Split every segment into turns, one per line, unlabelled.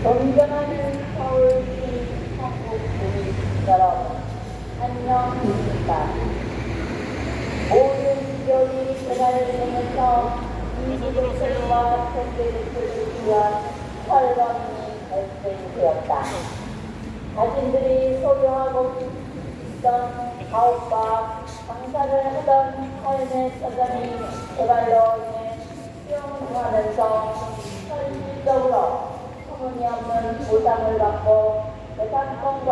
존경하는 서울시 한국구민 여러분, 안녕하십니까. 모든 지역이 변화를 통해서 인구조성과 경제개혁을 위한 철거민이 발생되었다. 자신들이 소유하고 있던 가옥과 장사를 하던 삶의 터전이 개발로 인해 수용하면서 현실적으로 터무니없는 보상을 받고 재산권과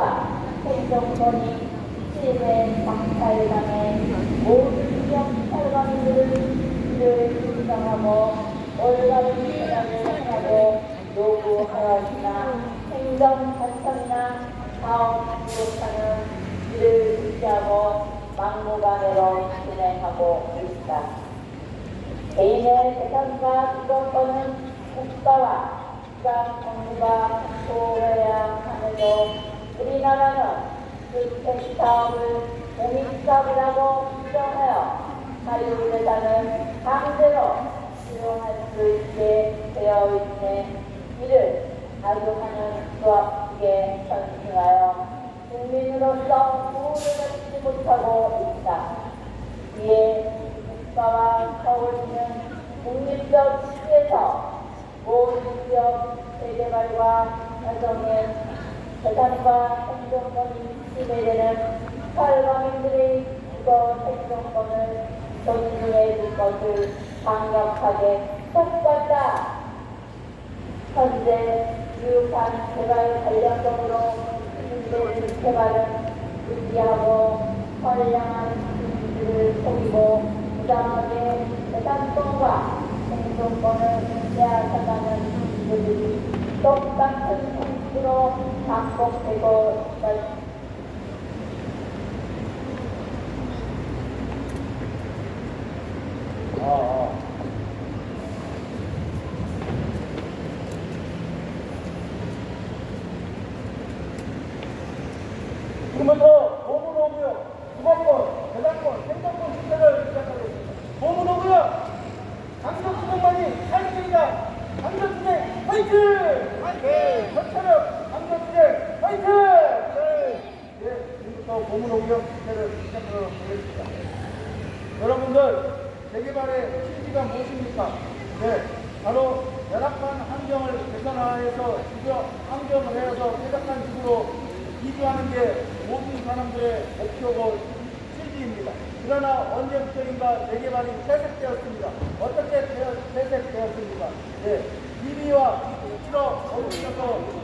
생존권이 시민의 박탈당해 모든 지역 살가민들을 인정하고 올바른 생활을 하고 요구하였으나 행정 단청이나 사업 부족하는 이를 무시하고 막무가내로 진행하고 있다. 개인의 재산과 주거권은 국가와 지방 정부가 보호해야 하면서 우리나라는 주택사업을 공익사업이라고 인정하여 사유재산을 강제로 수용할 수 있게 되어 있네. 이를 악용하는 조합 측에 선승하여 국민으로서 보호를 받지 못하고 있다. 이에 국가와 서울시는 국민적 시에서 모든 지역 재개발과 가정의 재산과 생존권이 침해되는 살가민들의 주거 생존권을 존중해 줄 것을 강력하게 촉구한다. 현재 유효한 개발 관련적으로 진행되는 개발은 유지하고 선량한 주민들을 속이고 부당하게 재산권과 생존권을 빼앗아가는 일들이 똑같은 형식으로 반복되고 있다.
지금부터 보문호구역, 주거권, 재산권, 생존권 시대를 시작하겠습니다. 보문호구역, 강력수정만이 탈출이다. 강력수정 화이팅! 화이팅! 전차력 강력수정 화이팅! 네, 지금부터 보문호구역 시대를 시작하도록 하겠습니다. 여러분들, 재개발의 취지가 무엇입니까? 네, 바로 열악한 환경을 개선하여서 주거 환경을 해서 쾌적한 집으로 이주하는 게 모든 사람들의 목표고 취지입니다. 그러나 언제부터인가 재개발이 퇴색되었습니다. 어떻게 퇴색되었습니까? 네, 비리와 수치로 어긋려서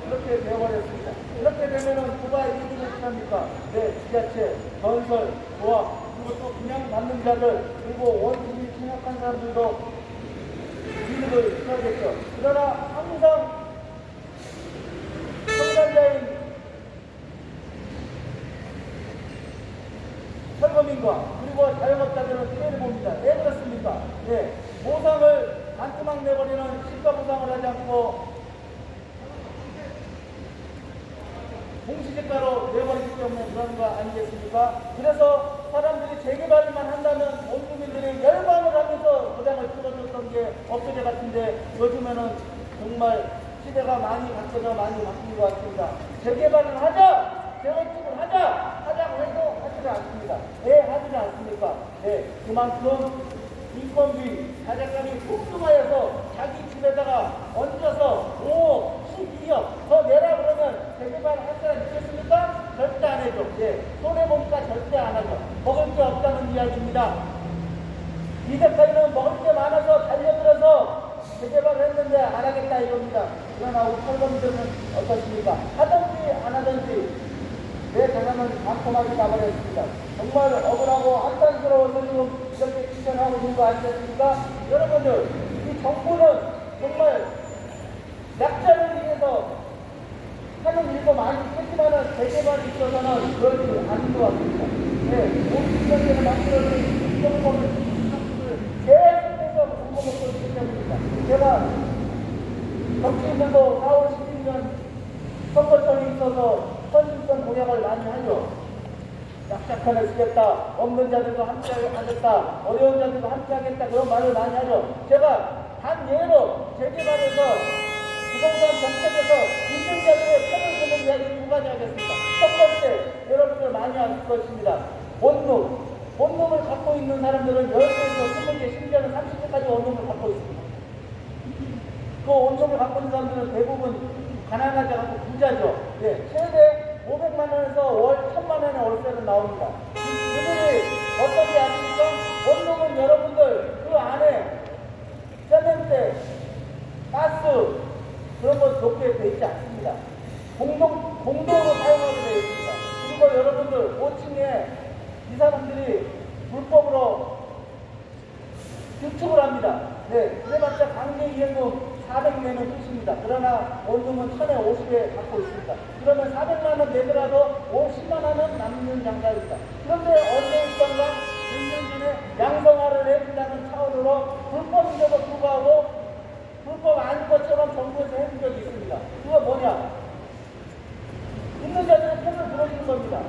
그렇게 되어버렸습니다. 이렇게 되면은 누가 이익을 취합니까? 네, 지자체, 건설, 조합, 그리고 또 그냥 받는 자들, 그리고 원심이 취약한 사람들도 이익을 취하겠죠. 그러나 항상 성장자인 철거민과 그리고 자영업자들은 피해를 봅니다. 왜 그렇습니까? 네, 보상을 반토막 내버리는 시가보상을 하지 않고 공시지가로 내버리기 때문에 그런 거 아니겠습니까? 그래서 사람들이 재개발만 한다면 온 국민들이 열광을 하면서 도장을 찍어줬던 게 엊그제 같은데 요즘에는 정말 시대가 많이 바뀌어서 많이 바뀐 것 같습니다. 재개발을 하자! 재건축을 하자고 해도 하지를 않습니다. 왜 하지는 않습니까? 네, 그만큼 인건비, 자재값이 폭등하여서 자기 집에다가 얹어서 5억, 12억 더 내라 그러면 재개발 할 사람 있겠습니까? 절대 안 해줘. 네, 손해보니까 절대 안 하죠. 먹을 게 없다는 이야기입니다. 이제까지는 먹을 게 많아서 달려들어서 재개발을 했는데 안 하겠다 이겁니다. 그러나 우리 철거민들은 어떻습니까? 하든지 안 하든지 내 재산은 반토막이 나버렸습니다. 정말 억울하고 한탄스러워서 지금 이렇게 추천하고 있는 거 아니겠습니까? 여러분들, 이 정부는 정말 약자를 위해서 하는 일도 많이 있지만은 재개발에 있어서는 그러지 않은 것 같습니다. 네, 모든 지역에서 만들어진 정보를 계속해서 공부먹고 있기 때문입니다. 제가 정치인들도 4월 16년 선거철이 있어서 선진권 공약을 많이 하죠. 약자편을 쓰겠다, 없는 자들도 함께 하겠다, 어려운 자들도 함께 하겠다, 그런 말을 많이 하죠. 제가 단 예로 재개발에서 부동산 정책에서 이야기 두 가지 하겠습니다. 첫 번째, 여러분들 많이 아실 것입니다. 원룸. 원룸을 갖고 있는 사람들은 10세에서 20개, 심지어는 30개까지 원룸을 갖고 있습니다. 그 원룸을 갖고 있는 사람들은 대부분 가난하지 않고 부자죠. 네, 최대 500만 원에서 월 1000만 원의 월세로 나옵니다. 그들이 어떻게 아십니까? 원룸은 여러분들 그 안에 세면대, 가스 그런 건 좋게 되어 있지 않습니다. 공동으로 사용하게 되어 있습니다. 그리고 여러분들 5층에 이 사람들이 불법으로 유축을 합니다. 네, 그래봤자 강제이행금 400 내는 뜻입니다. 그러나 원룸은 1050에 갖고 있습니다. 그러면 400만 원 내더라도 50만 원은 남는 장사입니다. 그런데 언제 있던가 몇 년 전에 양성화를 해준다는 차원으로 불법인데도 불구하고 불법 아닌 것처럼 정부에서 해준 적이 있습니다. 그거 뭐냐? 있는 자들의 편을 들어주는 겁니다.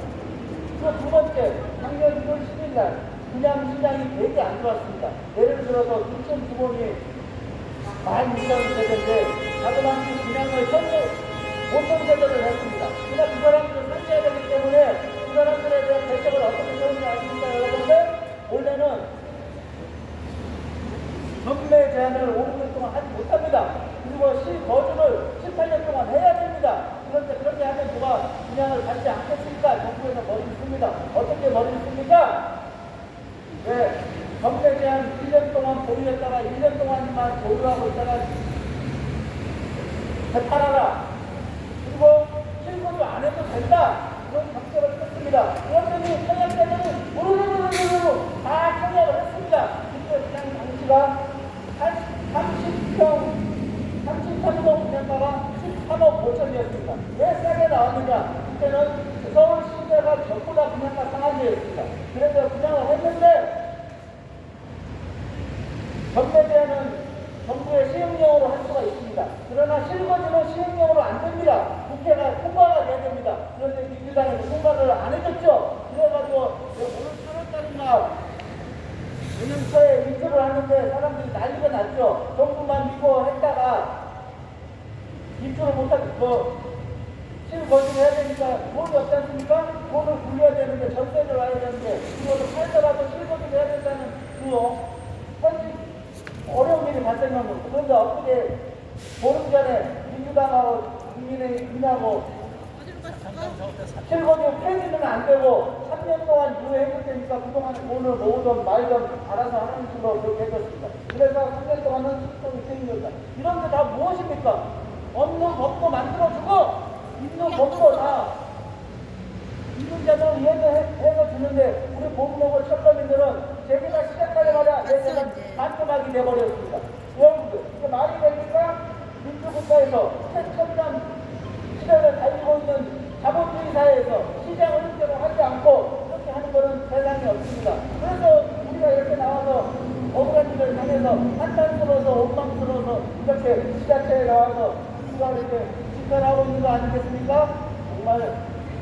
그 두 번째, 작년 1월 10일 날 분양 시장이 되게 안 좋았습니다. 예를 들어서 2천 주범이 12,000 세대인데 자그마치 분양을 현재 5천 세대를 했습니다. 그러니까 그 사람들을 살려야 되기 때문에 그 사람들에 대한 대책을 어떻게 세우는지 아십니까 여러분들? 원래는 전매 제한을 5년 동안 하지 못합니다. 그리고 실거주를 7, 8년 동안 해야 됩니다. 그런데 그렇게 하면 누가 분양을 받지 않겠습니까? 정부에서 머리를 씁니다. 어떻게 머리를 씁니까? 네, 전매 제한 1년 동안 보유했다가 1년 동안만 보유하고 있다가 재판하라. 그리고 실거주 안 해도 된다. 그런 정책을 폈습니다. 그랬더니 청약자들이 우르르르르르 다 청약을 했습니다. 그때 그냥 당시가 33동 분양가가 13억 5천이었습니다. 왜 싸게 나왔느냐? 그때는 서울시내가 전부 다 분양가 상한제였습니다. 그래서 분양을 했는데 전매제한은 정부의 시행령으로 할 수가 있습니다. 그러나 실거주는 시행령으로 안 됩니다. 국회가 통과가 돼야 됩니다. 그런데 민주당에서 통과를 안 해줬죠. 그래가지고 오늘 8월달인가 내년 초에 인수를 하는데 사람들이 난리가 났죠. 정부만 믿고 했다가 인수를 못하고 실거주를 해야 되니까 돈이 없지 않습니까? 돈을 굴려야 되는데 전세를 와야 되는데 그것도 팔더라도 실거주를 해야 된다는 현실 어려운 일이 발생한 겁니다. 그런데 어떻게 보름 전에 민주당하고 국민의힘하고 실거주 폐지는 안 되고 3년 동안 유예해줄 테니까 그동안 돈을 모으던 말던 알아서 하는 식으로 그렇게 해줬습니다. 그래서 3년 동안은 실거주 폐지입니다. 이런 게 다 무엇입니까? 없는 법도 만들어주고 있는 법도 다 있는 자들 이해해서 주는데 우리 보험목을 첫번인들은 재개가 시작하자마자 내세는 반토막이 돼버렸습니다. 여러분들 이게 말이 됩니까? 민주국가에서 최첨단 시대를 달리고 있는 자본주의 사회에서 시장 흐름대로 하지 않고 그렇게 하는 것은 세상에 없습니다. 그래서 우리가 이렇게 나와서 억울한 일을 당해서 한탄스러워서 원망스러워서 이렇게 지자체에 나와서 우리가 이렇게 집회하고 있는 거 아니겠습니까? 정말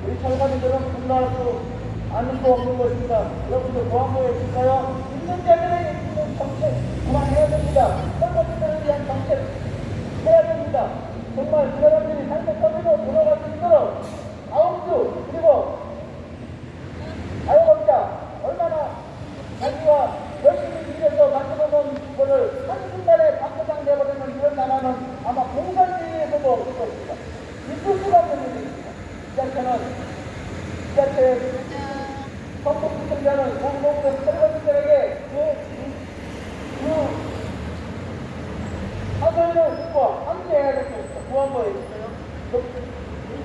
우리 철거민들은 분노할 수 않을 수 없는 것입니다. 여러분들 보안부에 있을까요? 있는 자들에 있는 정책 그만해야 됩니다. 철거민들을 위한 정책 해야 됩니다. 정말 그 사람들이 삶의 터미로 돌아갈 수 있도록 아홉수 그리고 자영업자 얼마나 자기가 열심히 일해서 만들어놓은 거를 한순간에 박수장 되어버리는 이런 나라는 아마 공산주의에서도 없을 것입니다. 있을 수가 없는 일입니다. 지자체 선거구청장은 공공의 설거지들에게 사설을 듣고 함께해야 될 것입니다. 보안부에 있어요.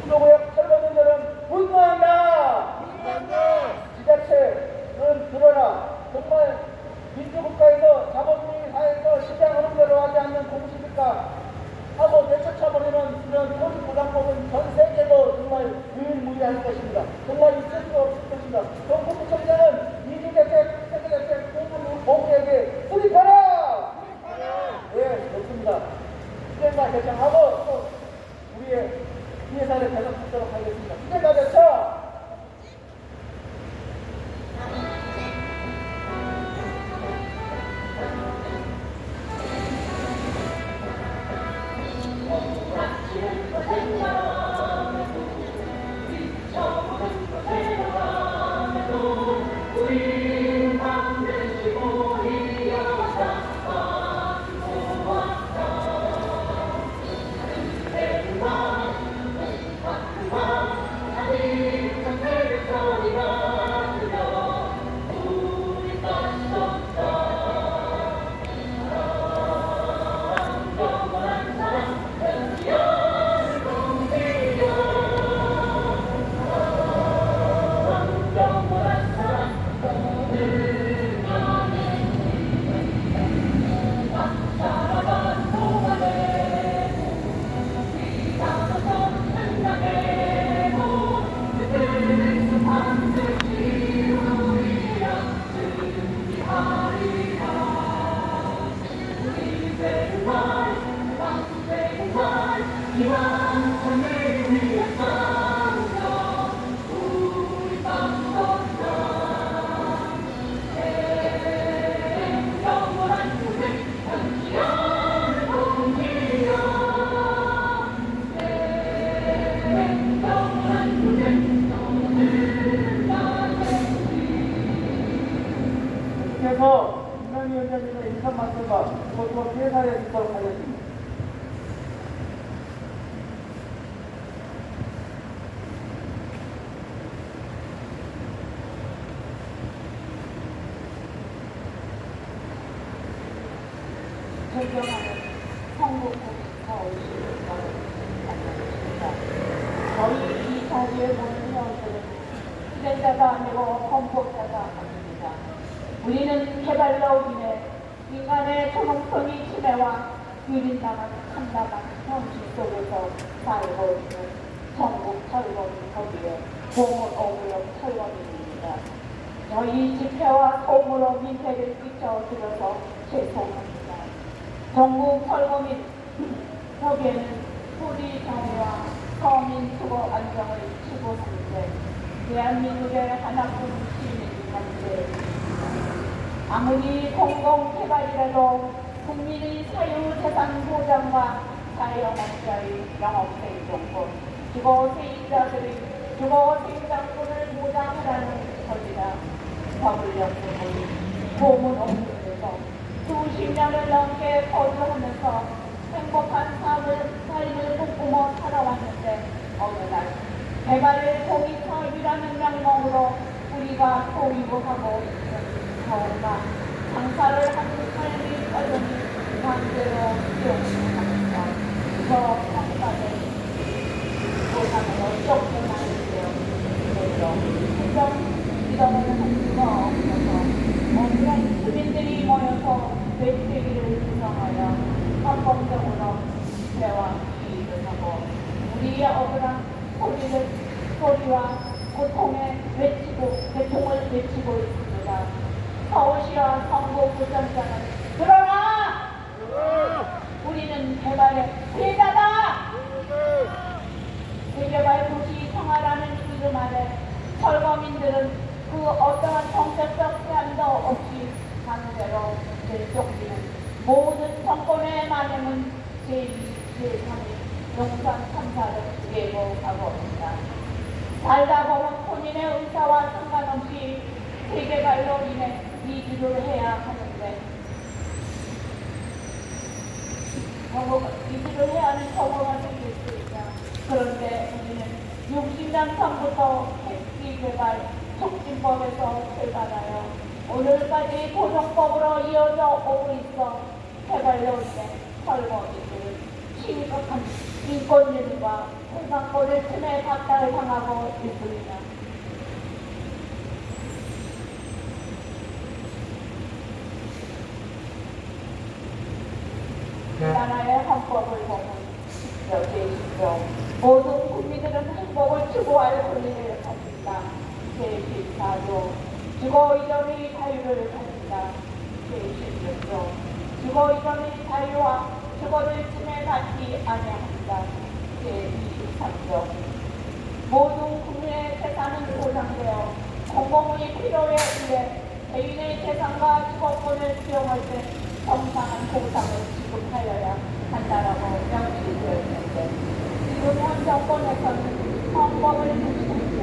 인구구역 설거지들은 분노한다! 지자체는 들어라. 정말 민주국가에서 자본주의 사회에서 시장 흐름대로 하지 않는 공시니까 하고 내쫓아버리는 이런 토지보장법은 전 세계도 정말 유일무이할 것입니다. 정말 있을 수 없을 것입니다. 정부부총장은 이주대책, 세계대책, 공무에게 수립하라! 네, 좋습니다. 수행과 결정하고 또 우리의 회사를 계속하도록 하겠습니다. 수행과 결정! 그래서 김남희 위원장님의 인사 말씀과 그것도 회사에 있도록 하겠습니다.
존경하는 성북구에서 오신 여러분, 저희 이 자리에 모인 회원들은 투쟁자가 아니고 헌법자가 아닙니다. 우리는 개발로 인해 인간의 존엄성이 침해와 유린당한 참담한 현실 속에서 살고 있는 전국 철거민 거기에 공을 억울한 철거민입니다. 저희 집회와 소음으로 민폐를 끼쳐드려서 죄송합니다. 전국 철거민 여기에는 소리 정의와 서민 주거 안정을 추구하는데 대한민국의 하나뿐 시민한테 아무리 공공개발이라도 국민의 사유재산 보장과 자영업자의 영업생존권, 주거생산권을 보장하라는 것이라 법을 역행하니 보문 없는데서 수십 년을 넘게 거주하면서 행복한 삶을 꿈꾸며 살아왔는데 어느 날 개발의 공익사업이라는 명목으로 우리가 소유하고 있는 저우가 장사를 하는 삶이 여전히 반대로 기억합니다. 저 평가는 보상으로 쫓겨나는데요. 그래서 이동을 할 수가 없어서 온갖 주민들이 모여서 외치기를 구성하여 합법적으로 집회와 시위를 하고 우리의 억울한 소리와 고통을 외치고 있습니다. 서울시와 성북구청장은 그러나 우리는 개발의 피해자다. 재개발 도시 평화라는 이름 아래 철거민들은 그 어떠한 정책적 제한도 없이 강제로 쫓기는 모든 정권의 만행은 제2, 제3의 농산 참사를 예고하고 있다. 살다 보면 본인의 의사와 상관없이 재개발로 인해 이주를 해야 하는데 이주를 해야 하는 경우가 생길 수 있다. 그런데 우리는 60년 전부터 택지개발 촉진법에서 출발하여 오늘까지 고정법으로 이어져 오고 있어 개발로 인해 철거민들은 심각한 인권유린과 생산권을 침해 박탈을 당하고 있습니다. 나라의 헌법을 보면 제10조 모든 국민들은 행복을 추구할 권리를 가진다. 제14조 주거 이전의 자유를 가진다. 제16조 주거 이전의 자유와 주거를 침해받지 아니한다. 제23조 모든 국민의 재산은 보장되어 공공의 필요에 의해 개인의 재산과 주거권을 수용할 때 정당한 보상을 지급하여야 한다라고 명시되어 있는데 지금 현 정권에서는 헌법을 무시할 때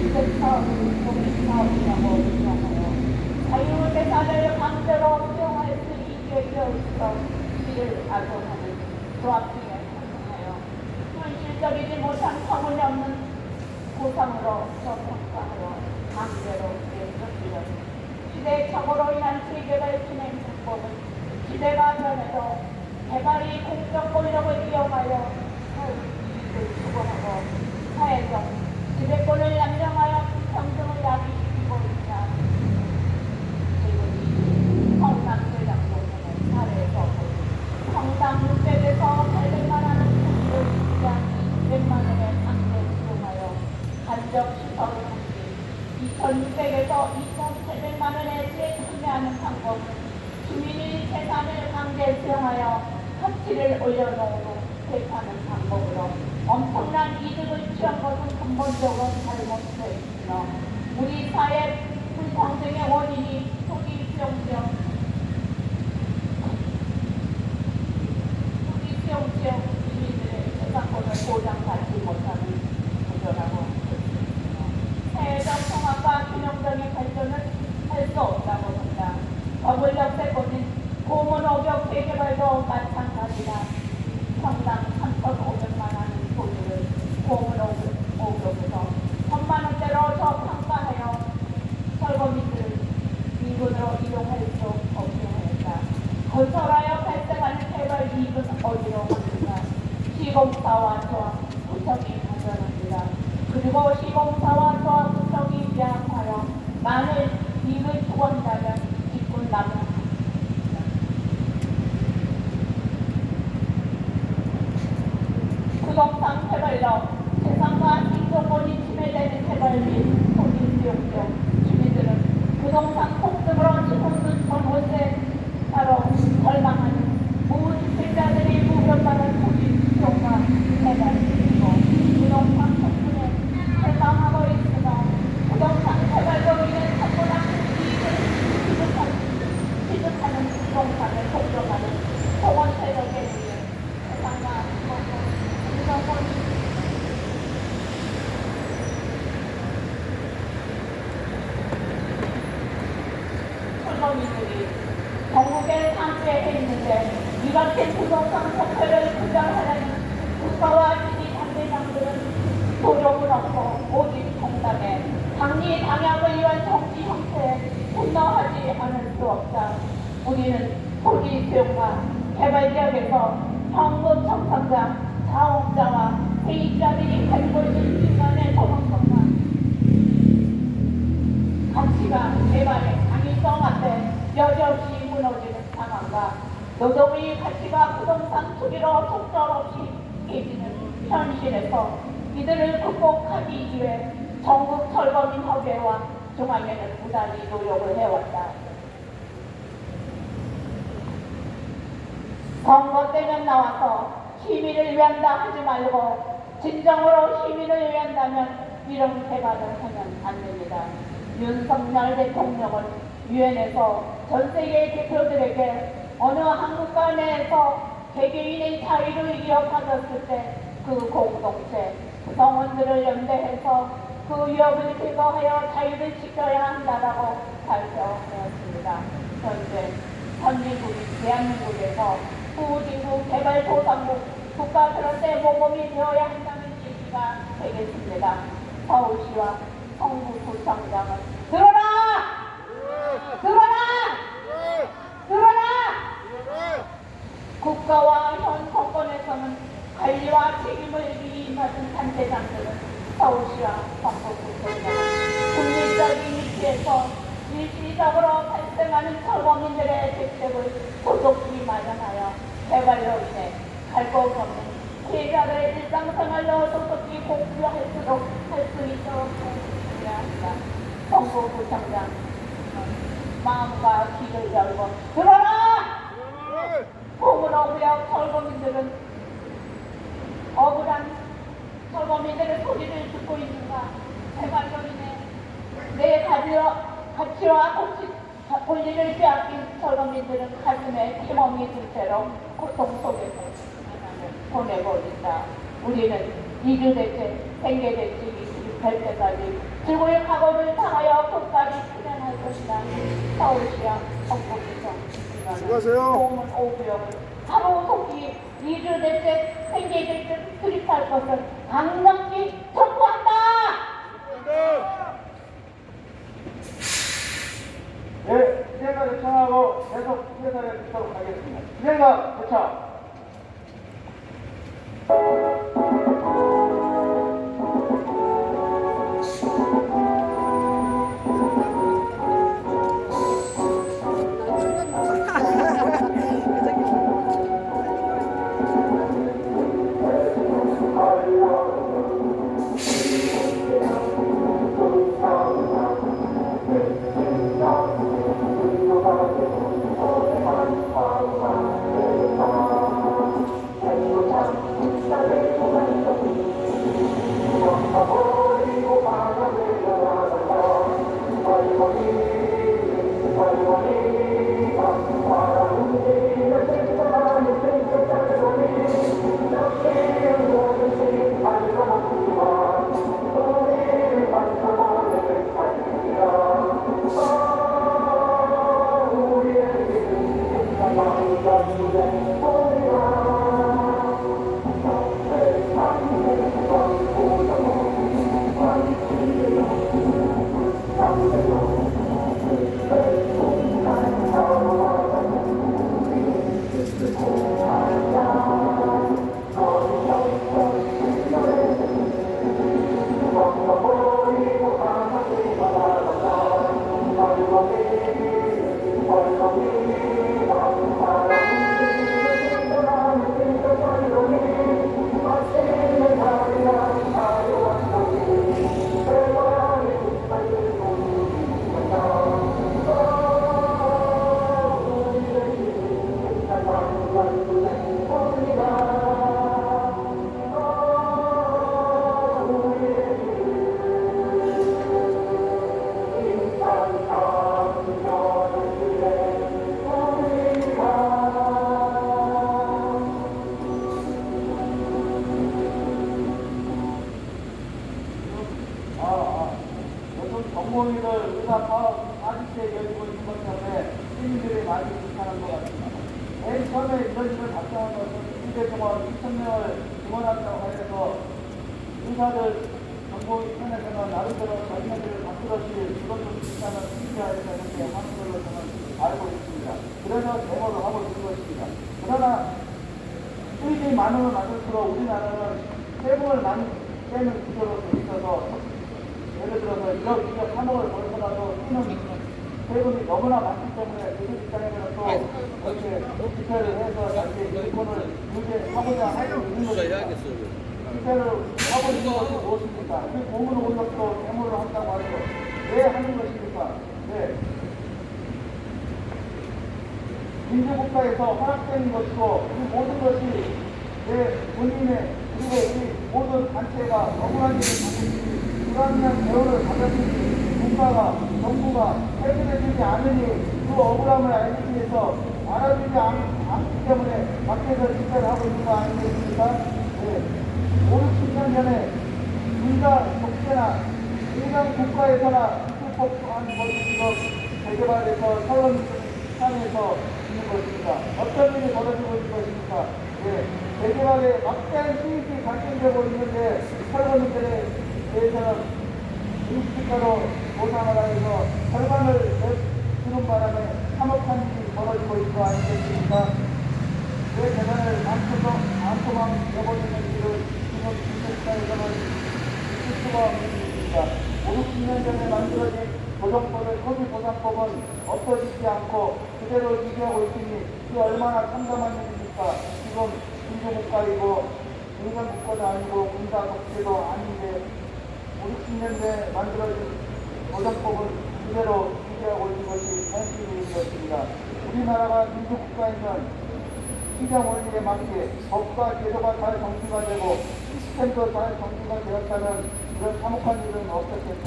주택사업을 공익사업이라고 주장하여 자유재산을 강제로 수용할 수 있게 되어 있어 이를 악용하는 조합중에 상승하여 현실적이지 못한 터무니없는 보상으로 저평가하여 강제로 쫓기는 시대착오로 인한 재개발 진행 방법은 시대가 변해도 개발이 공적 권력을 이용하여 사회이익을 추구하고 사회적 지배권을 남용하여 불평등을 야기시키고 있다. 지금 성남대장동에는 사례에서 성남 600에서 800만 원의 토지를 약 200만 원의 강제 수용하여 간접 시설을 한뒤 2,600에서 2,800만 원의 재판매하는 방법은 주민의 재산을 강제 수용하여 가치를 올려놓은 후 대파는 방법으로 엄청 근본적인 잘못되었으며 우리 사회 불평등의 원인이 토지 수용 지역 주민들의 저작권을 보장받지 못하는 구조라고 볼 수 있으며 사회적 통합과 균형적인 발전을 할 수 없다고 본다. 더블 역세권인 고문오격 재개발도 마찬가지다. 평당 3,500만 원의 토지를 고문오격에서 1,000만 원대로 저평가하여 철거민들을 인근으로 이용할 수 없게 하였다. 건설하여 발생하는 개발 이익은 어디로 갑니까? 시공사와 조합구청이 가져갑니다. 그리고 시공사와 조합구청이 계약하여 만일 이익을 추구한다면 직분 남은 부동산 개발로 재산과 생존권이 침해되는 개발 및 토지 수용 중 주민들은 부동산 폭등으로 지금은 전월세로 절망하는 무주택자들이 무력받은 토지 수용과 개발 그리고 부동산 폭등에 절망하고 있으며 부동산 개발로 인해 정부나 이익을 취득하는 부동산을 독점하는 공원 세력에 의해 재산과 철거민들이 전국에 상주해 있는데 이렇게 부동산 폭발을 부정하려는 국가와 지지 단체장들은 도움은 없고 오직 정당에 당리 당약을 위한 정치 형태에 분노하지 않을 수 없다. 우리는 토지 수용과 개발 지역에서 현금 청산자, 자원자와 세입자들이 가지고 있는 인간의 도덕성과 가치가 개발의 강의성 앞에 여지없이 무너지는 상황과 노동의 가치가 부동산 투기로 속절없이 깨지는 현실에서 이들을 극복하기 위해 전국 철거민 협의회와 중앙회는 부단히 노력을 해왔다. 선거 때면 나와서 시민을 위한다 하지 말고 진정으로 시민을 위한다면 이런 개발을 하면 안 됩니다. 윤석열 대통령은 유엔에서 전 세계 대표들에게 어느 한 국가 내에서 개개인의 자유를 이어받았을 때 그 공동체, 구성원들을 연대해서 그 위협을 제거하여 자유를 지켜야 한다라고 발표하였습니다. 현재 선진국인 대한민국에서 후진국 개발도상국 국가 그런데 모범이 되어야 한다는 얘기가 되겠습니다. 서울시와 성북구청장은 들어라! 들어라! 들어라! 국가와 현 정권에서는 관리와 책임을 위임받은 단체장들은 서울시와 성북구청장은 국민적인 위치에서 일시적으로 발생하는 철거민들의 대책을 조속히 마련하여 개발로 인해 갈 곳 없는 피해자들의 일상생활로 조속히 공부할 수 있도록 해야 합니다. 성북구청장 마음과 귀를 열고 들어라! 호구로구역 철거민들은 억울한 철거민들의 소리를 듣고 있는가? 개발로 인해 내 가치와 권리를 빼앗긴 철거민들은 가슴에 힘없이 들 채로 고통 속에서 보내고 있다. 우리는 이주대책, 생계대책이 수립할 때까지 지구의 각오를 다하여 끝까지 실행할 것이다. 서울시와 성북구청 공문 5구역을 하루 속히 이주대책, 생계대책 수립할 것을 강력히 촉구한다.
네, 진행과 요청하고 계속 회사를 듣도록 하겠습니다. 진행과 요청. 공공위를 의사 파업 40대 열리고 있는 것 때문에 시민들이 많이 불편한 것 같습니다. 맨 처음에 이런 일을 발생한 것은 유대병원 2,000명을 증원한다고 해서 의사들 정부의 편에서는 나름대로 자기네들을 바꾸듯이 이것도 비슷한 시기하에서 이렇게 하는 걸로 저는 알고 있습니다. 그래서 대모를 하고 있는 것입니다. 그러나 수익이 많으면 많을수록 우리나라는 세금을 많이 떼는 구조로 돼 있어서 예를 들어서 1억 3억을 벌더라도 뛰는 세금이 너무나 많기 때문에 그 입장에서는 또 이렇게 집회를 해서 자기의 인권을 유지하고자 하고 있는 것입니다. 집회를 하고 있는 것이 무엇입니까? 이 공무원 오력도 데모를 한다고 하죠. 왜 하는 것입니까? 네. 민주국가에서 허락된 것이고 이 모든 것이 내 본인의 그리고 우리 모든 단체가 억울한 일을 하고 있으니 불합리한 대우를 받았으니 국가가 정부가 해결해주지 않으니 그 억울함을 알기 위해서 알아주지 않기 때문에 밖에서 집회를 하고 있는 거 아니겠습니까? 네. 5, 60년 전에 민간 독재나 민간 국가에서나 불법한 것이 지금 재개발에서 설원 상에서 있는 것입니다. 어떤 일이 벌어지고 있는 것입니까? 네. 재개발에 막대한 수익이 발생되고 있는데 설원들에 대해서는 인식가로 보상을 하면서 절반을 주는 바람에 참혹한 일이 벌어지고 있는 거 아니겠습니까? 그 재산을 많고만 내버리는 일을 지금 인식가에서는 있을 수가 없는 일입니다. 5, 60년 전에 만들어진 조정법의 소비보상법은 없어지지 않고 그대로 유지하고 있으니 이게 얼마나 참담한 일입니까? 지금 민주국가이고 민간국가도 아니고 군사 독재도 아닌데 5, 60년대에 만들어진 조정법을 그대로 유지하고 있는 것이 현실인 것입니다. 우리나라가 민주국가이면 시장 원리에 맞게 법과 제도가 잘 정비가 되고 시스템도 잘 정비가 되었다면 이런 참혹한 일은 없었겠죠.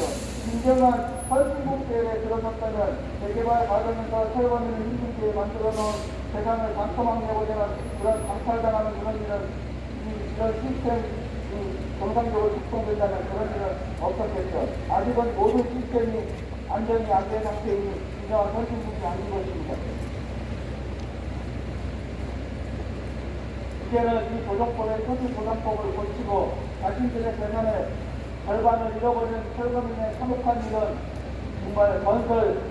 진정한 선진국 대회에 들어섰다면 재개발 과정에서 철거민을 힘들게 만들어 놓은 세상을 반토막 내고자 그런 강탈당하는 그런 일은 이런 시스템이 정상적으로 작동된다면 그런 일은 없었겠죠. 아직은 모든 시스템이 안정이 안 된 상태이니 진정한 선진국이 아닌 것입니다. 이제는 이 조정법의 소비보상법을 고치고 자신들의 재산의 절반을 잃어버린 철거민의 참혹한 일은 정말 건설,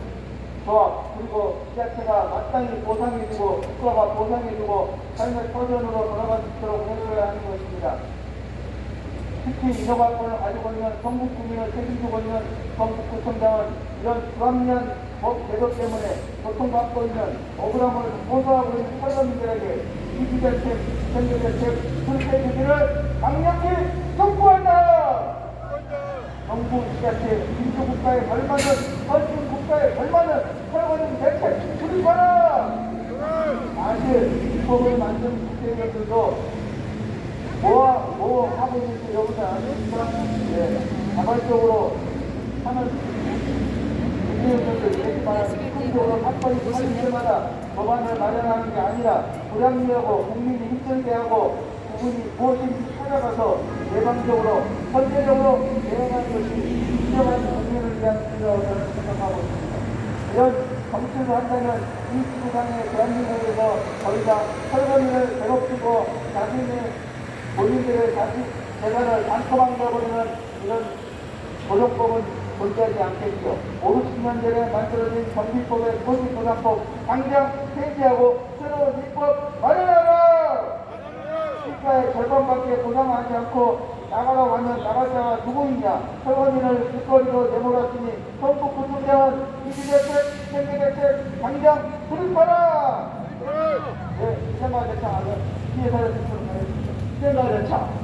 조합, 그리고 지자체가 마땅히 보상해주고 국가가 보상해주고 삶의 터전으로 돌아갈 수 있도록 해줘야 하는 것입니다. 특히 인허가권을 가지고 있는 전국 국민을 책임지고 있는 전국구청장은 이런 불합리한 법 제도 때문에 고통받고 있는 억울함을 호소하고 있는 철거민들에게 이주대책, 경제대책, 불체주기를 강력히 촉구한다! 정부, 지자체, 민주국가에 걸맞는 선진국가에 걸맞는 철거민 대책 수립하라! 사실 이 법을 만든 국회의원들도 뭐 하고 있는지 여기서 아십니까? 예, 자발적으로 하는 국회의원들도 있겠지만 국회의원으로 사건이 터질 때마다 법안을 마련하는 게 아니라 불합리하고 국민이 힘들게 하고 그분이 무엇인지 찾아가서 예방적으로 선제적으로 대응하는 것이 진정한 국민을 위한 일이라고 저는 생각하고 있습니다. 이런 정치를 한다면 이 지구상의 대한민국에서 거의 다 철거민을 괴롭히고 자신의 본인들의 자식 재산을 반토막 내버리는 이런 조정법은 존재하지 않겠죠. 5, 60년 전에 만들어진 정비법의 소비보상법 당장 폐지하고 새로운 입법 마련하라! 시가의 절반밖에 보상하지 않고 나가라고 하면 나가자가 누구이냐? 철거민을 길거리로 내몰았으니 전국구청장은 이주대책, 생계대책 당장 수립하라! 네, 이제만 대창 하면 피해자를 대처를 하겠습니다. 이제만 대창.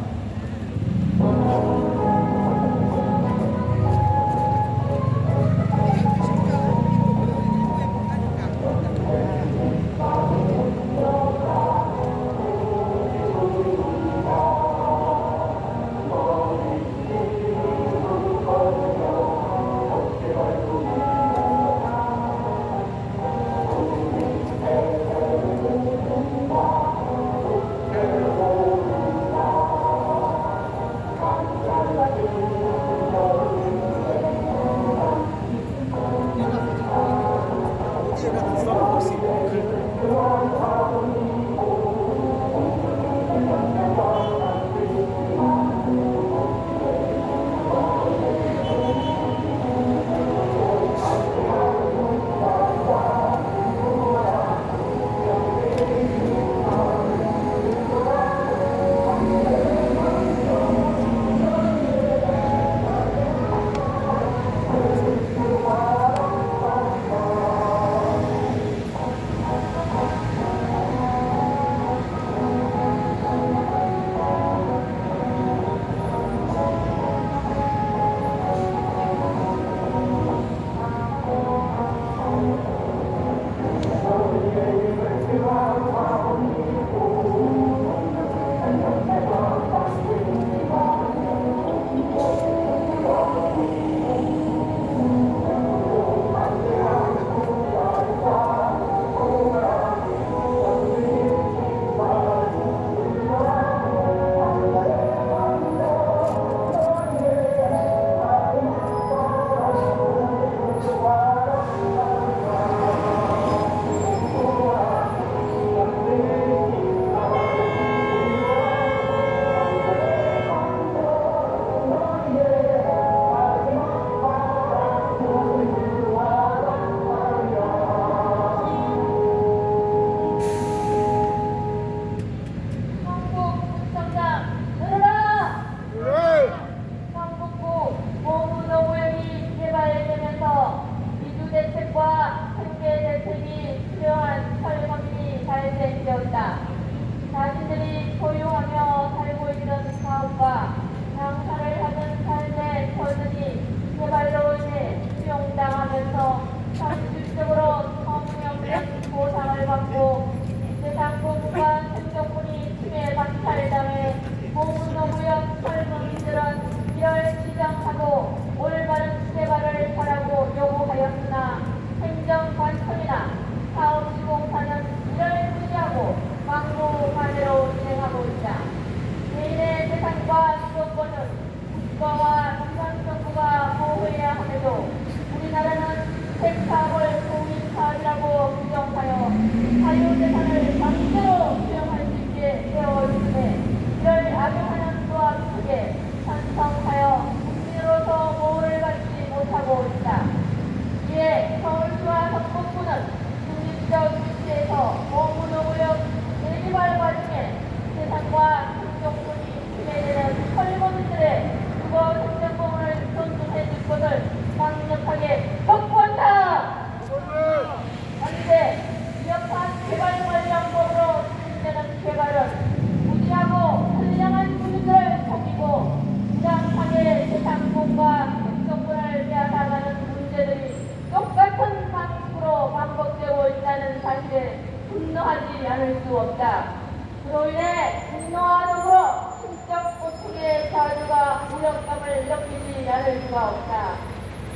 무력감을 느끼지 않을 수가 없다.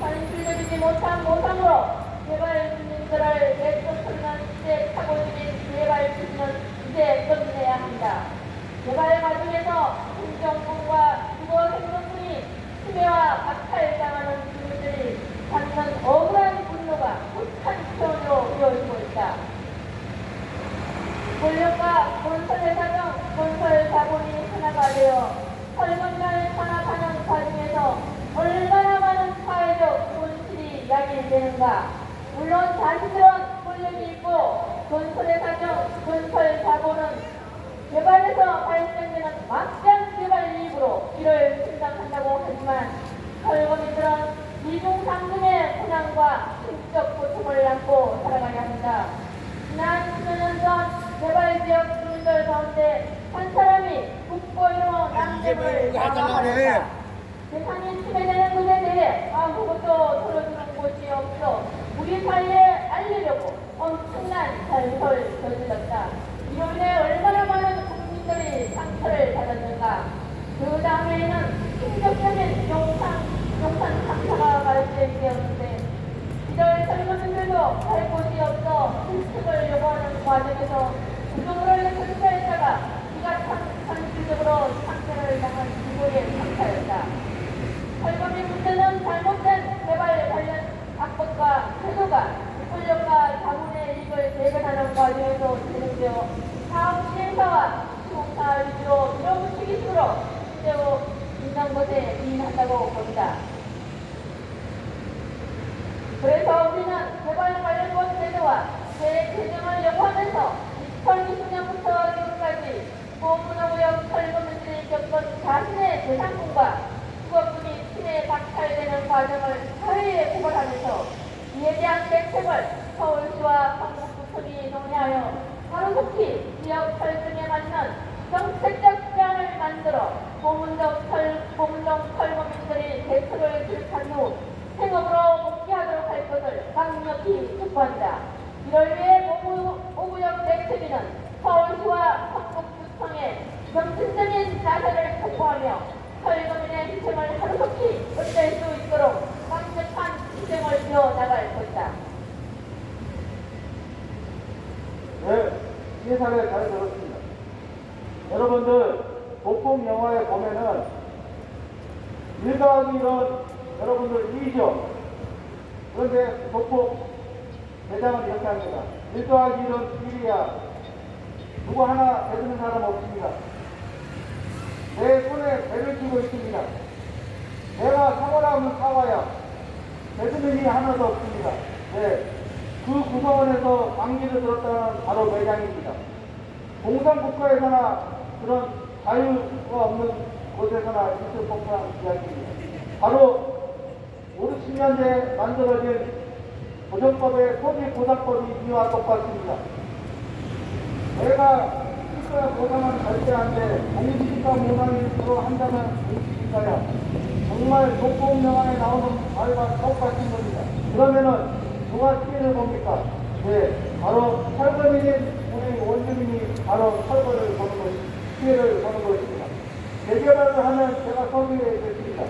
현실적이지 못한 모상으로 개발 국민들을 내쫓는 시대 착오적인 개발 기준은 이제 끝내야 한다. 개발 과정에서 행정권과 주거 생존권이 침해와 박탈당하는 주민들이 받는 억울한 분노가 극한 표현으로 이어지고 있다. 권력과 건설의 사정, 건설 자본이 하나가 되어 설건을 탄압하는 과정에서 얼마나 많은 사회적 손실이 야기되는가. 물론 자신들은 권력이 있고 건설의 사정, 건설 자본은 개발에서 발생되는 막장 개발 이익으로 이를 충당한다고 하지만 설거민들은 이중상등의 고난과 심적 고통을 안고 살아가야 한다. 지난 수년 전 개발지역 주민들 가운데 한 사람이 국고로 남김을 당하였다. 재산이 침해되는 것에 대해 아무것도 털어주는 곳이 없어 우리 사이에 알리려고 엄청난 살벌을 저질렀다. 이로 인해 얼마나 많은 국민들이 상처를 받았는가. 그 다음에는 충격적인 용산 참사가 발생되었는데 이들 젊은이들도 갈 곳이 없어 실직을 요구하는 과정에서 부정을 근처했다가 이가 현실적으로 상처를 당한 기고의 상태였다. 설거미 문제는 잘못된 개발 관련 악법과 태도가 권력과 자본의 이익을 대변하는 과정에서 진행되어 사업 시행사와 시공사 위주로 밀어붙이기식으로 실제로 있는 것에 기인한다고 봅니다. 그래서 우리는 개발 관련법 제도와 재개정을 요구하면서 2020년부터 지금까지 보문호구역 설거미들이 겪은 자신의 재산권과 주거권이 침해 박탈되는 과정을 사회에 고발하면서 이에 대한 대책을 서울시와 성북구청이 논의하여 하루속히 지역 설정에 맞는 정책적 제안을 만들어 보문동 설거민들이 대책을 수립한 후 생업으로 복귀하도록 할 것을 강력히 촉구한다. 이를 위해 보문호구역 대책위는 서울시와 성북구청에 점진적인 자세를 촉구하며 설거민의 희생을 하루속히 끝낼 수 있도록 강력한 희생을 이어나갈 것이다.
네, 예산에 잘 들었습니다. 여러분들, 도폭 영화에 보면은 1 더하기 1은 여러분들 2죠. 그런데 도폭 대장은 이렇게 합니다. 1 더하기 1은 1이야. 누구 하나 대주는 사람 없습니다. 내 손에 배를 쥐고 있습니다. 내가 사과라 하면 사과야. 대주는 일이 하나도 없습니다. 네. 그 구성원에서 방기를 들었다는 바로 매장입니다. 공산국가에서나 그런 자유가 없는 곳에서나 있을 법한 이야기입니다. 바로 50년대에 만들어진 고정법의 토지보상법이 이와 똑같습니다. 내가 시가 보상은 절대 안 돼. 공시지가 모상일수로 한다면 공시지가야. 정말 독보명안에 나오는 말과 똑같은 겁니다. 그러면은 누가 피해를 봅니까? 네, 바로 설거민인 우리 원주민이 바로 설거를 보는 것입니다. 피해를 보는 것입니다. 재개발을 하면 제가 설계해 드렸습니다.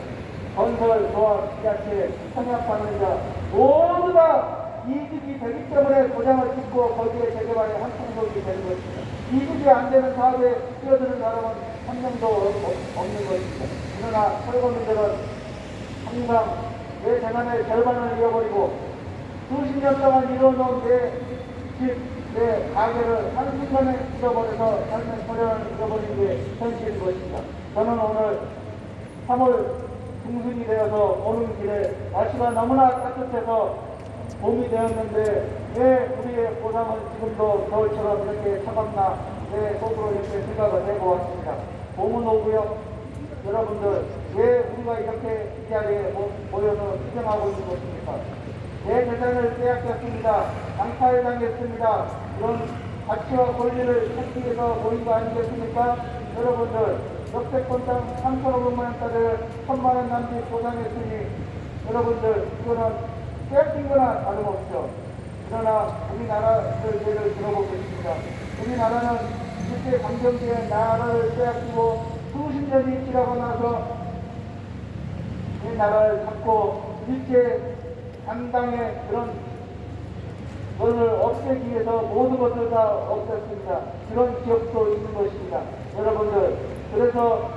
건설, 조합, 지자체, 청약받는 자 모두 다 이득이 되기 때문에 도장을 찍고 거기에 재개발의 한 통속이 되는 것입니다. 이득이 안 되는 사업에 뛰어드는 사람은 한 명도 없는 것입니다. 그러나 설거민들은 항상 내 재산의 절반을 잃어버리고 수십 년 동안 이뤄놓은 내 집, 내 가게를 한순간에 잃어버려서 삶의 소련을 잃어버린 게 현실인 것입니다. 저는 오늘 3월 중순이 되어서 오는 길에 날씨가 너무나 따뜻해서 봄이 되었는데 왜 우리의 보상은 지금도 겨울처럼 이렇게 차갑나 내 속으로 이렇게 생각을 해보았습니다. 봄은 오고요. 여러분들 왜 우리가 이렇게 이 자리에 모여서 투쟁하고 있는 것입니까? 내 재산을 빼앗겼습니다. 강탈당했습니다. 이런 가치와 권리를 찾기 위해서 모인 거 아니겠습니까? 여러분들 역세권 땅 3,500만 원짜리를 1,000만 원 남짓 보상했으니 여러분들 이거는 빼앗긴 거나 다름없죠. 그러나 우리나라를 예를 들어보겠습니다. 우리나라는 일제 강점기에 나라를 빼앗기고 수십 년이 지나고 나서 우리나라를 잡고 일제 강당의 그런 것을 없애기 위해서 모든 것을 다 없앴습니다. 그런 기억도 있는 것입니다. 여러분들, 그래서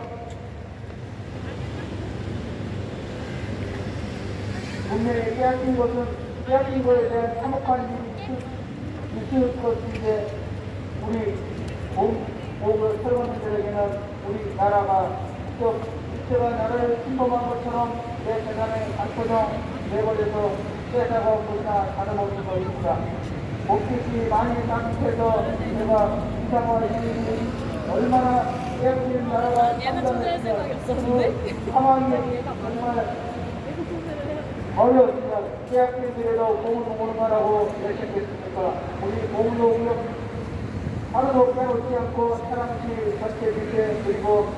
분명히 빼앗긴 것은 빼앗긴 것에 대한 참혹한 일이 있을 것인데 우리 보험을 설원들에게는 우리나라가 직접 일제가 나라를 침범한 것처럼 내 재산의 안토정 내버려서 떼다가 보나 다름없는 것입니다. 목젖이 많이 잘못해서 제가 이상화 시민이 얼마나 빼앗긴 나라가 그 상황이 정말 어려웠습니다. 빼앗긴들에도 공을 오는 거라고 열심겠습니까? 우리 공로 하루도 빼놓지 않고 사랑시 전체 밀대 그리고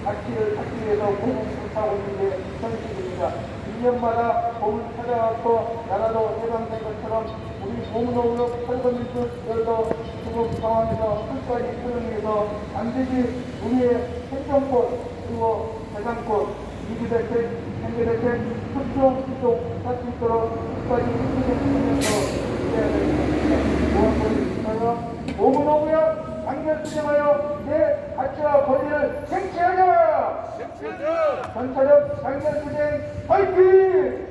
가치를 찾기 위해서 공을 불타고 있는 게 현실입니다. 1년마다 공을 찾아왔고 나라도 해방된 것처럼 우리 공로무역 설거민들도 중국 상황에서 끝까지 수용해서 반드시 우리의 생존권 그리고 재산권 위기대책, 경제대책, 흡수, 지속 할 수 있도록 끝까지 힘쓰면서 해야 되는 것입니다. 공무노무역 강력 수정하여 내 가치와 권리를 쟁취하자! 전차적 강력 수정 화이팅!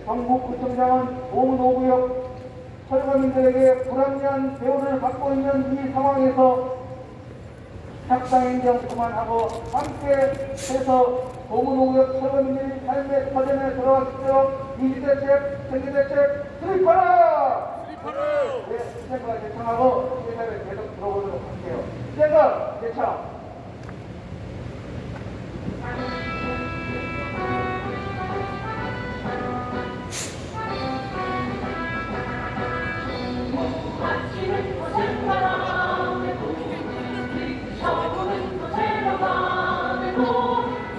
경북구청장은 공무노무역 철거민들에게 불합리한 대우를 받고 있는 이 상황에서 협상행정 그만하고 함께 해서 공무노무역 철거민들이 삶의 터전에 돌아올 수 있도록 위기대책, 경제대책 수립하라! 네, 시장과 대청하고 시장을 계속 들어보도록 할게요. 시장과 대청!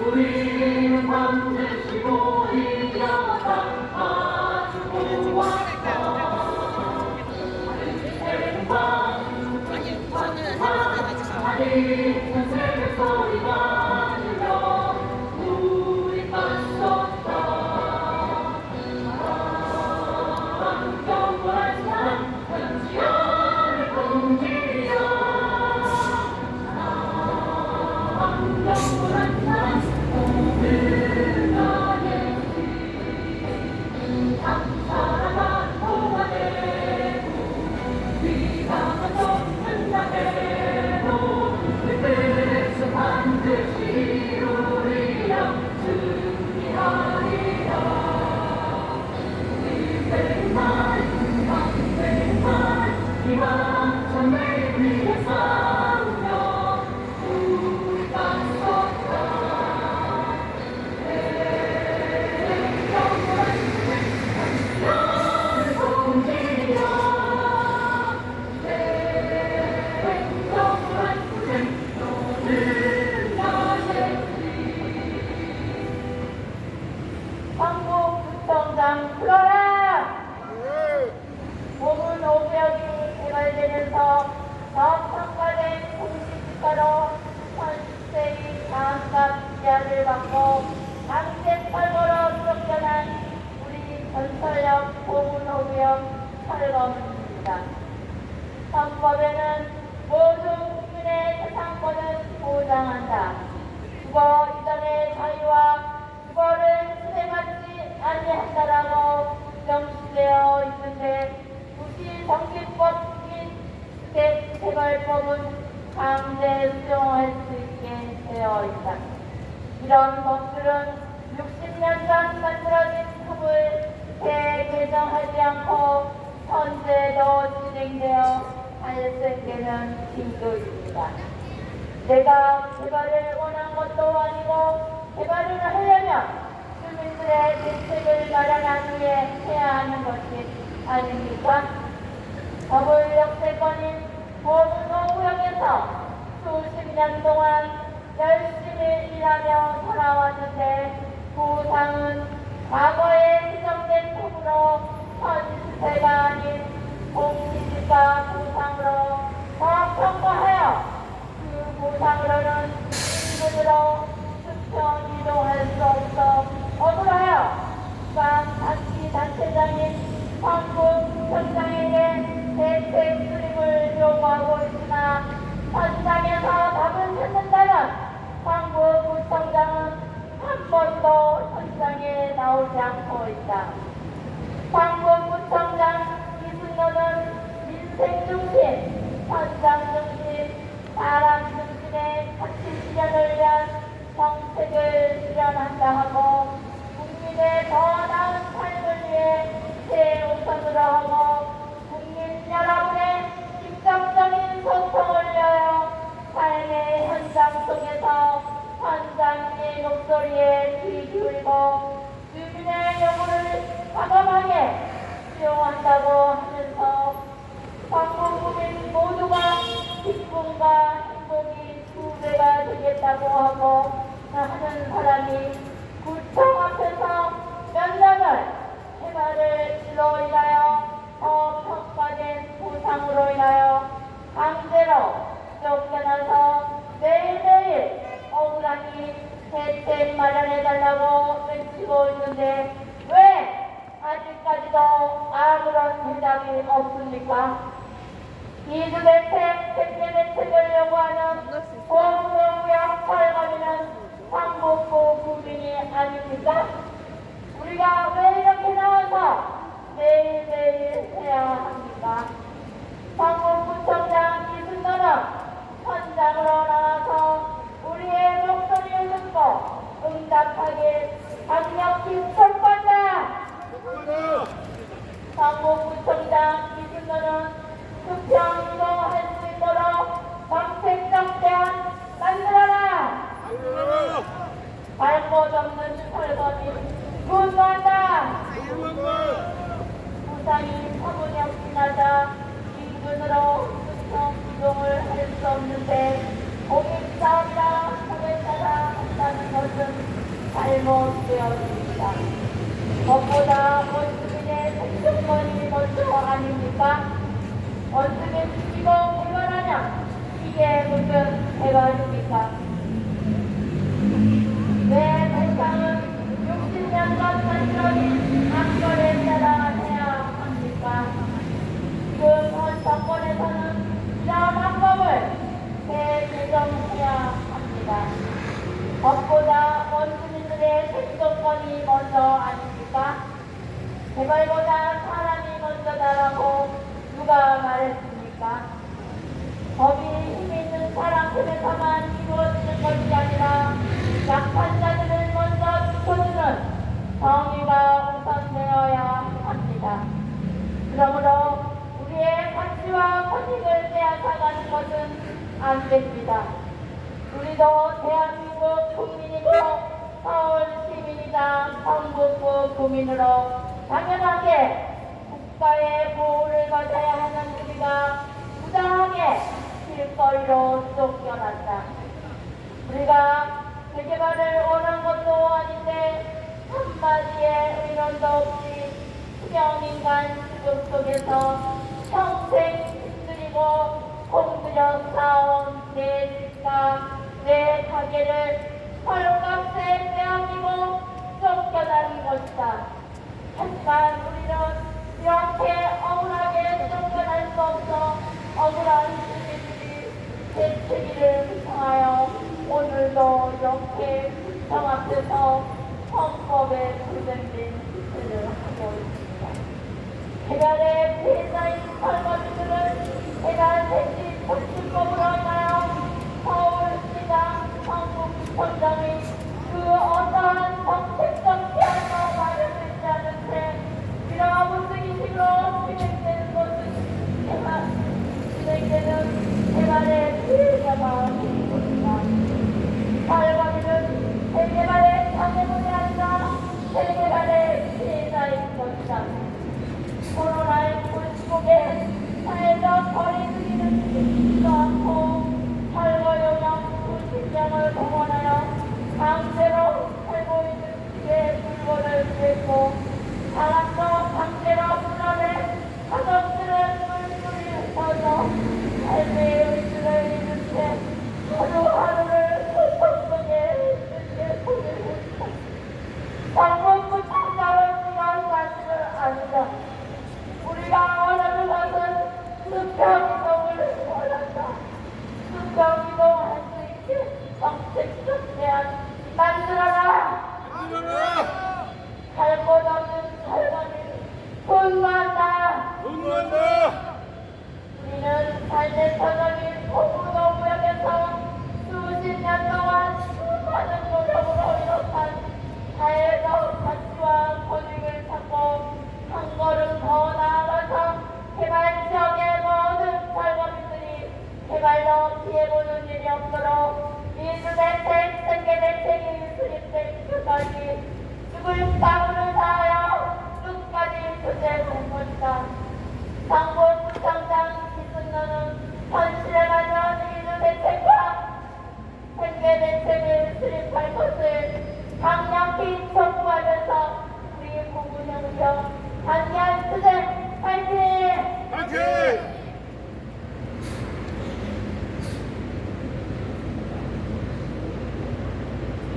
우리는 반드시 모이려다 가지고 하리는 새벽 소리가 들려 우리 떴었다 경건한 사람 현지연을 공지여 경건한 사람 한국구청장 불러라! 공무노무역이 개발되면서 저평가된 공시지가로 전세의 장갑 기한을 받고 강제 탈거로 쫓겨난 우리 전설역 공무노무역 철거입니다. 헌법에는 모든 국민의 재산권을 보장한다. 주거 이전의 자유와 주거를 수행하지 아니한다라고 명시되어 있는데 도시정비법 및 주택개발법은 강제 수용할 수 있게 되어 있다. 이런 법들은 60년 전 만들어진 법을 재개정하지 않고 현재도 진행되어 발생되는 징조입니다. 내가 개발을 원한 것도 아니고 개발을 하려면 주민들의 대책을 마련한 후에 해야 하는 것이 아닙니까? 법을 역세권인 공무노무역에서 수십 년 동안 열심히 일하며 살아왔는데 보상은 과거에 지정된 법으로 전세가 아닌 공시지가 보상으로 과평가하여 그 보상으로는 인근으로 수평 이동할 수 없어 번도 현장에 나오지 않고 있다. 광복구청장 이순노는 민생 중심, 현장 중심, 사람 중심의 가치 실현을 위한 정책을 실현한다 하고 국민의 더 나은 삶을 위해 최우선으로 하고 국민 여러분의 직접적인 소통을 위하여 삶의 현장 속에서 현장의 목소리에 귀 기울이고 주민의 요구를 과감하게 수용한다고 하면서 광복국민 모두가 기쁨과 행복이 두 배가 되겠다고 하고 하는 사람이 구청 앞에서 몇 년을 해발로 인하여 더 평가된 보상으로 인하여 강제로 쫓겨나서 매일매일 억울하니 대책 마련해달라고 외치고 있는데 왜 아직까지도 아무런 대답이 없습니까? 이주대책, 택배대책을 요구하는 공동구역 철거비는 광복구 국민이 아닙니까? 우리가 왜 이렇게 나와서 매일매일 해야 합니까? 광복구청장 이순노는 현장으로 나와서 우리의 목소리를 듣고 응답하길 강력히 촉구한다. 광복구청장 이순노는 수평으로 할 수 있도록 정책적 대안 만들어라. 밟고 접는 철거비 분노한다. 부산이 터무니없이 나자 인근으로 수평 이동을 할 수 없는데 공익사업이라 법에 따라 한다는 것은 잘못되었습니다. 무엇보다 원주민의 생존권이 먼저 아닙니까? 원주민 죽이고 불만하냐? 이게 무슨 해발입니까? 왜 배상은 60년간 만들어진 안건에 따라 해야 합니까? 지금 현 정권에서는 이러한 방법을 재개정해야 합니다. 법보다 원주민들의 생존권이 먼저 아닙니까? 개발보다 사람이 먼저다라고 누가 말했습니까? 법이 힘이 있는 사람 편에서만 이루어지는 것이 아니라 약한 자들을 먼저 지켜주는 정의가 우선되어야 합니다. 그러므로 우리의 가치와 권익을 빼앗아가는 것은 안 됩니다. 우리도 대한민국 국민이고 서울 시민이자 광복구 구민으로 당연하게 국가의 보호를 받아야 하는 우리가 부당하게 길거리로 쫓겨났다. 우리가 재개발을 원한 것도 아닌데 한마디의 의논도 없이 수명인간 수급 속에서 평생 힘들이고 공들여 쌓아온 내 집과 내 가게를 헐값에 빼앗기고 쫓겨난 것이다. 하지만 우리는 이렇게 억울하게 쫓겨날 수 없어 억울한 주민들이 대책위를 구성하여 오늘도 이렇게 구청 앞에서 헌법에 구정된 짓을 하고 있습니다. 개발의 피해자인 설거지들은 개발 대시 정치법으로 인하여 서울시장 광복구청장이 그 어떠한 정책적 대안도 마련되지 않은 채 밀어붙이기식으로 진행되는 것은 진행되는 개발의 피해자가 되는 것입니다. 설거지는 재개발의 장애물이 아니라 재개발의 피해자인 것이다. 코로나19 시국에 사회적 거리두기는 지키지도 않고 철거용역 수십명을 동원하여 강제로 살고 있는 집에 물건을 싣고 사람도 강제로 불안해 가족들은 물줄이 흩어져 삶의 의지를 잃은 채 하루하루를 고통 속에 쉽게 보내고 있다. 광복구청장은 이런 사실을 안다. 우리가 원하는 것은 수평이동을 원한다. 수평이동할 수 있게 정책적 대안 만들어라.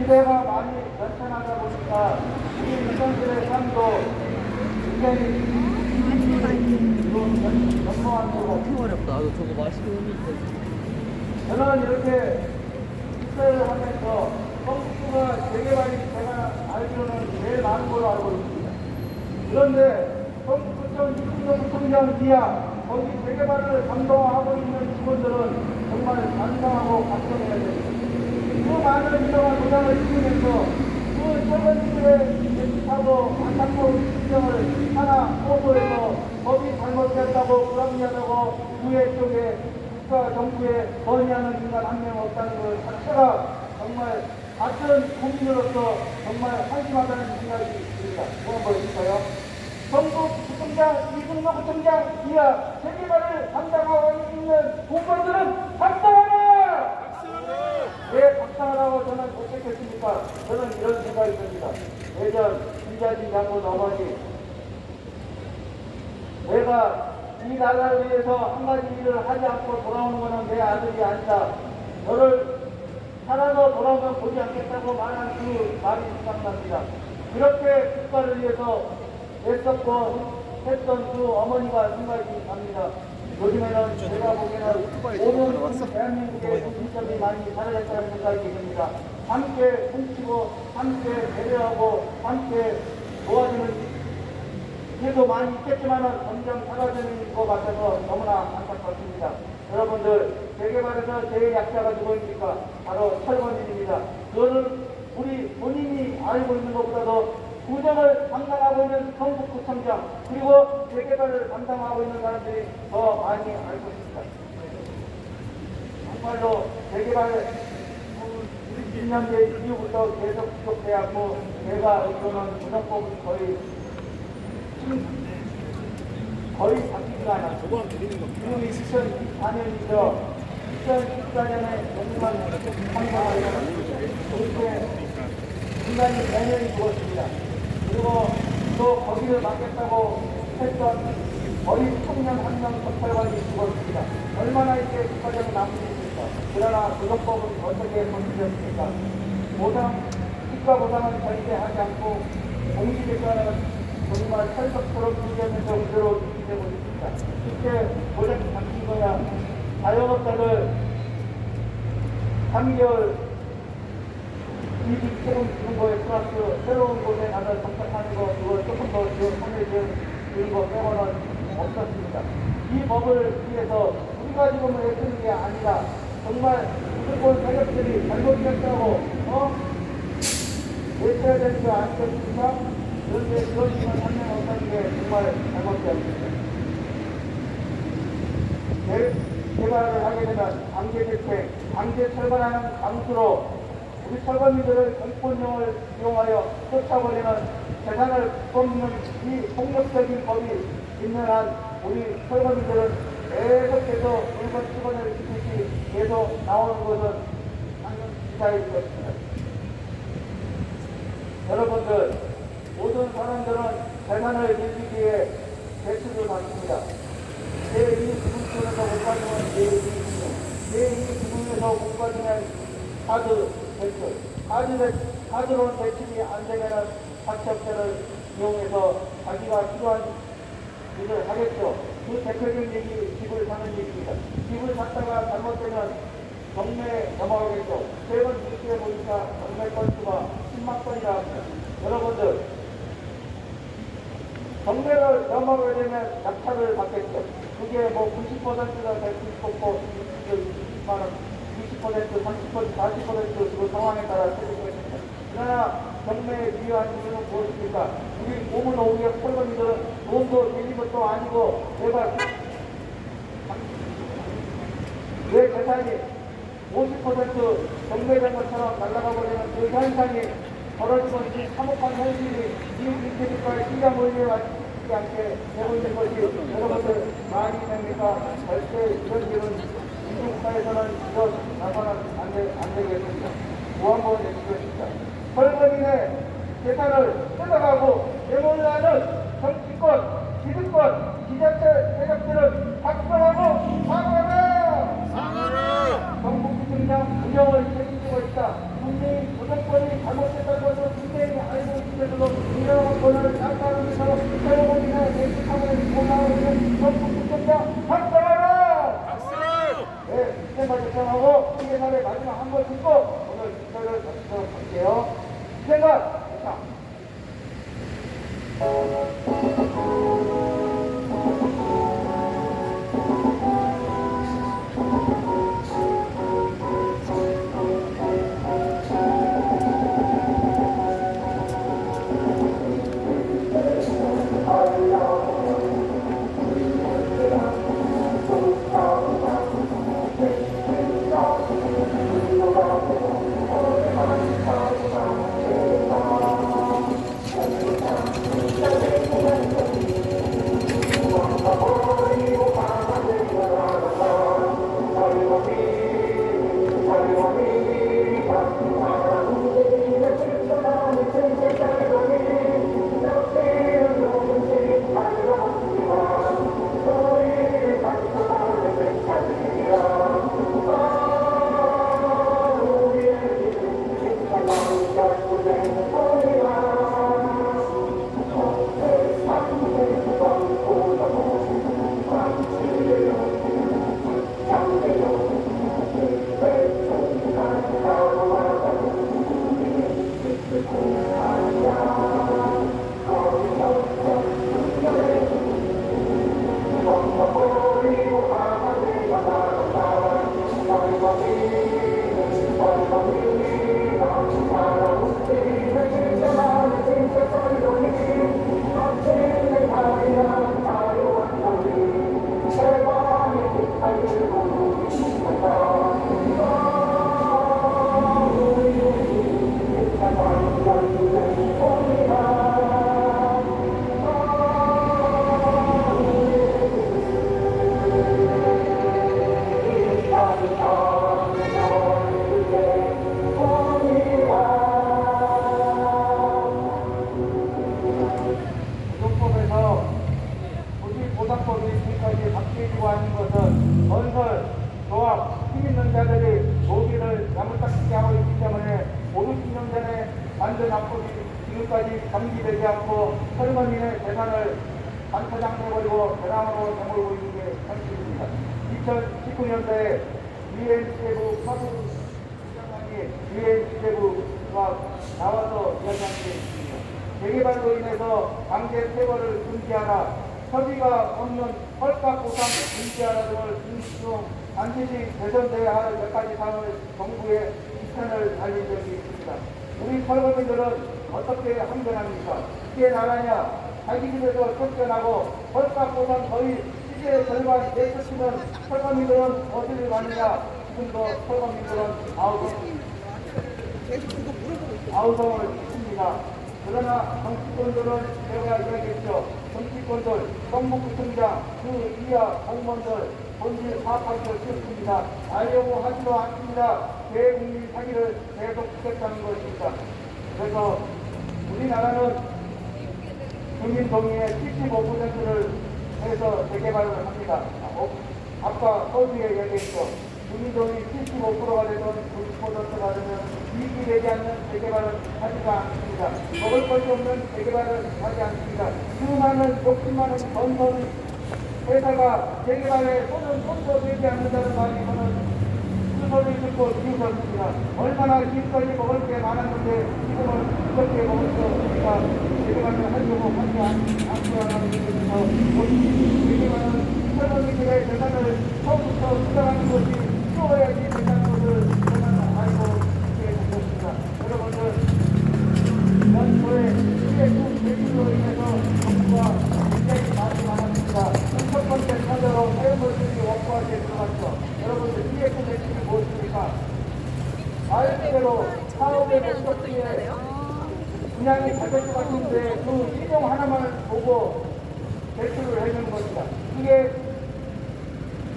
시대가 많이 변천하다 보니까 우리 인간들의 삶도 굉장히 전무한 거고
엄청 어렵다. 나도 저거 맛있게 했는데.
저는 이렇게 식사를 하면서 성북구가 재개발이 제가 알기로는 제일 많은 걸로 알고 있습니다. 그런데 성북구청 육군정부청장 이하 거기 재개발을 담당하고 있는 직원들은 정말 반성하고 감동해야 됩니다. 그 많은 인정한 도장을 찍으면서 그 철거지들의 대책하고 안타까운 심정을 하나 호소해서 법이 잘못됐다고 불합리하다고 구애 쪽에 국가 정부에 건의하는 인간 한 명 없다는 것 자체가 정말 같은 국민으로서 정말 한심하다는 생각이 듭니다. 뭐 한번 해줄까요? 성북구청장 이승만 구청장 이하 재개발을 담당하고 있는 공무원들은 박수하라! 왜 박수하라고 저는 고백했습니까? 저는 이런 생각이 듭니다. 예전 김자진 장군 어머니 내가 이 나라를 위해서 한 가지 일을 하지 않고 돌아오는 것은 내 아들이 아니다. 너를 살아서 돌아오면 보지 않겠다고 말한 그 말이 생각납니다. 그렇게 국가를 위해서 애썼고 했던 그 어머니가 생각이 납니다. 요즘에는 제가 보기에는 모든 대한민국의 국민점이 많이 사라졌다는 생각이 듭니다. 함께 훔치고 함께 배려하고 함께 도와주는 일도 많이 있겠지만은 점점 사라지는 것 같아서 너무나 안타깝습니다. 여러분들 재개발에서 제일 약자가 누구입니까? 바로 철거민입니다. 그거는 우리 본인이 알고 있는 것보다도 구정을 담당하고 있는 성북구청장 그리고 재개발을 담당하고 있는 사람들이 더 많이 알고 있습니다. 정말로 재개발 20년대 이후부터 계속 지속되었고 제가 알기로는 구정법은 거의 바뀌지가 않았고 지금이 2024년이죠. 2014년에 정부만 상상하려면 그때 인간이 4년이 죽었습니다. 그리고 또 거기를 맡겠다고 했던 어린 청년 한 명 경찰관이 죽었습니다. 얼마나 이렇게 국가적인 나무입니까? 그러나 구정법은 어떻게 건드렸습니까? 국가 보상은 절대 하지 않고 공직에서는 정말 철석처럼 유지하면서 그대로 유지되고 있습니다. 그때 보장이 바뀐 거야. 자영업자들 3개월 이직 조금 주는 거에 플러스 새로운 곳에 가서 정착하는 거 그걸 조금 더 지원하는 거 빼고는 없었습니다. 이 법을 위해서 우리가 지금 애쓰는 게 아니라 정말 무조건 세력들이 잘못했다고 외쳐야 되는 거 아니겠습니까? 그런데 그런 식으로 한명 없다는 게 정말 잘못되었습니다. 개발을 하게 되면 강제대책, 강제 철거하는 강수로 우리 철거민들을 정권용을 이용하여 쫓아버리는 재산을 뽑는 이 폭력적인 법이 있는 한 우리 철거민들은 계속해서 물건 수건을 지키시 계속 나오는 것은 당연 기사일 것입니다. 여러분들 모든 사람들은 재산을 빌리기에 대출을 받습니다. 제2금융권에서 못 받으면 제2금융, 제2금융에서 못 받으면 카드 대출, 카드로는 대출이 안 되면 사채업체를 이용해서 자기가 필요한 일을 하겠죠. 그 대표적인 얘기 집을 사는 얘기입니다. 집을 샀다가 잘못되면 경매에 넘어가겠죠. 세번 뉴스에 보니까 경매 건수가 10만 건이라 합니다. 여러분들 경매를 넘어가게 되면 낙찰을 받겠죠. 그게 뭐 90%가 될 수 있고 20만 원, 20%, 30%, 40% 그 상황에 따라 틀릴 것입니다. 그러나 경매에 비유한 이유는 무엇입니까? 우리 몸은 오후에 철거민들은 돈도 빌린 것도 아니고 내 재산이 50% 경매된 것처럼 날아가 버리는 그 현상이 벌어지고 있는 참혹한 현실이 이 인테리어의 시장 논리에 맞지 않게 되고 있는 것이 여러분들 말이 됩니까? 절대 이런 일은 민주국가에서는 나서는 안 되겠습니다. 무한번 내주겠습니다. 철거민의 재산을 뜯어가고 내몰라는 정치권, 기득권, 지자체 세력들은 박수하고 사과하라!
상하라!
경북구청장 운영을 책임지고 있다. 국민 구성권이 이용권을 낭사하면서 새로운이나 대식하는 고마움을 전국구청장 박수하라! 박수! 네, 시행과 요청하고 시행날의 마지막 한 번 듣고 오늘 기사를 마치도록 할게요. 시행과 요청! 보상법이 지금까지 바뀌고 하는 것은 건설, 조합, 힘 있는 자들이 노비를 야물딱지게 하고 있기 때문에 50년 전에 만든 합법이 지금까지 감기되지 않고 설거민의 재산을 반토장해버리고 배당으로 내몰고 있는 게 현실입니다. 2019년도에 UNCF 사무장관이 UNCF가 나와서 이야기한 게 있습니다. 재개발로 인해서 강제 폐거를 금지하라, 협의가 없는 헐값 보상 금지하라 등을 중 반드시 개선돼야 할 몇 가지 사항을 정부에 비판을 달린 적이 있습니다. 우리 털거민들은 어떻게 항변합니까? 이게 나라냐? 자기 집에서 쫓겨나고 헐값 보상 거의 시세의 절반 내쫓으면 털거민들은 어디를 가느냐? 지금도 털거민들은 아우성을 입습니다. 그러나 정치권들은 제가 이야기했죠. 정치권들, 정무구청장, 그 이하 공무원들 본질 파악하기 싫습니다. 알려고 하지도 않습니다. 대국민 사기를 계속 하겠다는 것입니다. 그래서 우리나라는 주민 동의의 75%를 해서 재개발을 합니다. 아까 서두에 얘기했죠. 주민 동의 75%가 되든 90%가 되면 이익이 되지 않는 재개발을 하지도 않습니다. 먹을 것이 없는 재개발을 하지 않습니다. 수많은 욕심 많은 건설 회사가 재개발에 손도 대지 않는다는 말이 저는 그 소리를 듣고 비웃었습니다. 얼마나 지금까지 먹을 게 많았는데 지금은 이렇게 먹을 수 없으니까 재개발을 하려고 하지 않고 하는 것에서 재개발은 설거지들의 재산을 처음부터 수정하는 것이 쉬워야지 되는 것을 저는 알고 있게 됐습니다. 여러분들 연초에 시대국 대기로 인해서 정부가 굉장히 많이 많았습니다. 첫 번째 차저로 사용물들이 원부하게 들어갔죠. 여러분들 시대국 대기를 무엇입니까? 말 그대로 사업의 목적지에 분양이 잡힐 것 같은데 그 이동 하나만 보고 대출을 해주는 겁니다. 이게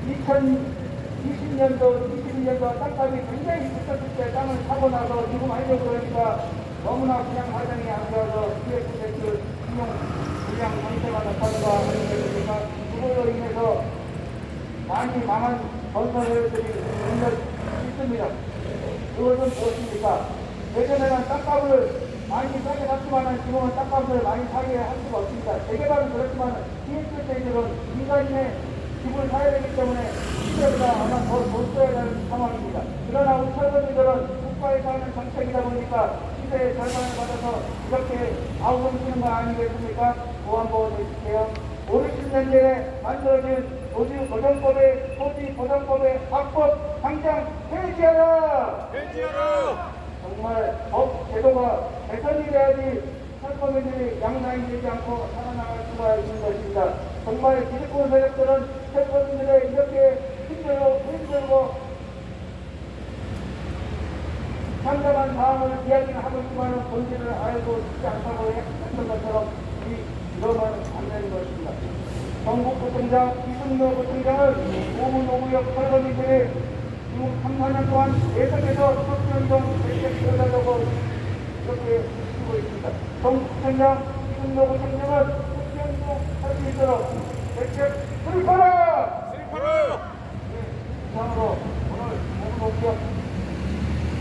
2020년도, 21년도 땅값이 굉장히 비쌌을 때 땅을 사고 나서 지금 하려고 그러니까 너무나 그냥 과정이 안 좋아서 PF 대출 신용 불량 상태가 나타나가 하는 것이니까 그걸로 인해서 많이 망한 건설회들이 몇몇 있습니다. 그것은 무엇입니까? 예전에는 땅값을 많이 싸게 샀지만은 지금은 땅값을 많이 사게 할 수가 없습니다. 재개발은 그렇지만 DS들은 민간인의 집을 사야 되기 때문에 시세보다 아마 더 써야 되는 상황입니다. 그러나 우리 철거민들은 국가에서 하는 정책이다 보니까 시세의 절반을 받아서 이렇게 아우성 쓰는 거 아니겠습니까? 보안보호 해주세요. 5, 60년대에 만들어진 노동법의 토지 보장법의 악법 당장 폐지하라! 정말 법 제도가 개선이 돼야지 철거민들이 양산이 되지 않고 살아나갈 수가 있는 것입니다. 정말 기득권 세력들은 철거민들의 이렇게 힘들고 참담한 상황을 이야기를 하고 있지만 본질을 알고 싶지 않다고 했던 것처럼 이러면 안 되는 것입니다. 경북구청장 이승노 구청장은 오문오구역 철거민들이 지금 3, 4년 동안 계속해서 석천동 대책 들어가려고 이렇게 쓰고 있습니다. 경북구청장 이승노 구청장은 석천동 할 수 있도록 대책 수립하라! 이상으로 오늘 오문오구역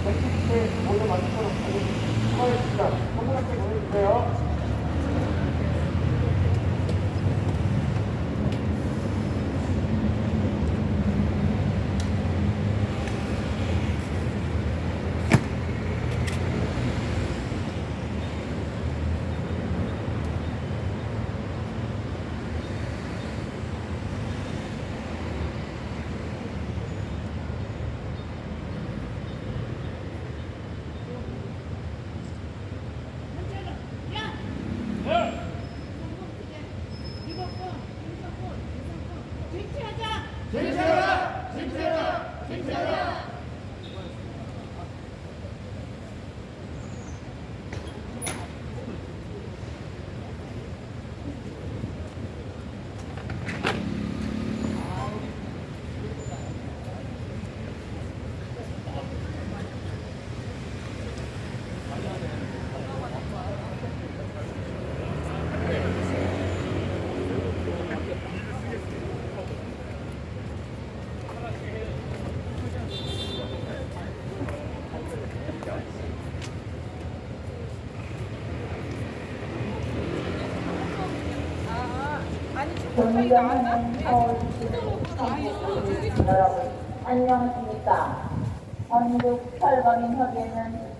대책에 모두 만들도록 하겠습니다. 선물함께 보내주세요.
존경하는 서울시 여러분 안녕하십니까. 전국 철거민 협의회는